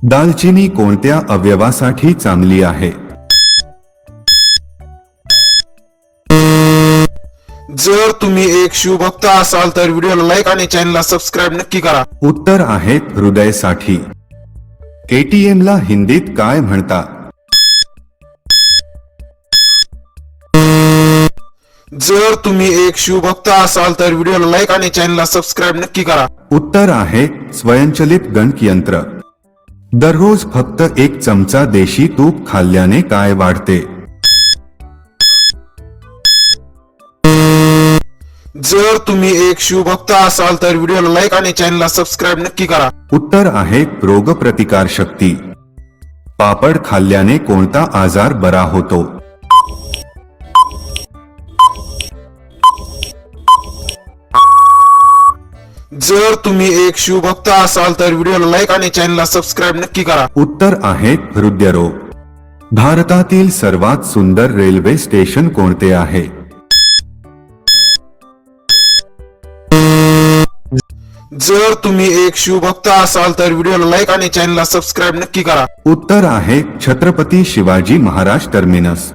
दालचिनी कोणत्या अवयवासाठी चांगली आहे? जर तुम्ही एक शिवभक्त असाल तर व्हिडिओला लाईक आणि चॅनलला सबस्क्राईब नक्की करा. उत्तर आहे हृदयासाठी. ATM ला हिंदीत काय म्हणतात? जर तुम्ही एक शिवभक्त असाल तर व्हिडिओला लाईक आणि चॅनलला सबस्क्राईब नक्की करा. उत्तर आहे स्वयंचलित गणकयंत्र. दररोज फक्त 1 चमचा देशी तूप खाल्ल्याने काय वाढते? जर तुम्ही एक शिवभक्त असाल तर व्हिडिओला लाईक आणि चॅनलला सबस्क्राईब नक्की करा. उत्तर आहे रोगप्रतिकार शक्ती. पापड खाल्ल्याने कोणता आजार बरा होतो? जर तुम्ही एक शिवभक्त असाल तर व्हिडिओला लाईक आणि चॅनलला सबस्क्राईब नक्की करा. उत्तर आहे हृदयरोग. भारतातील सर्वात सुंदर रेल्वे स्टेशन कोणते आहे? जर तुम्ही एक शिवभक्त असाल तर व्हिडिओला लाईक आणि चॅनलला सबस्क्राईब नक्की करा. उत्तर आहे छत्रपती शिवाजी महाराज टर्मिनस.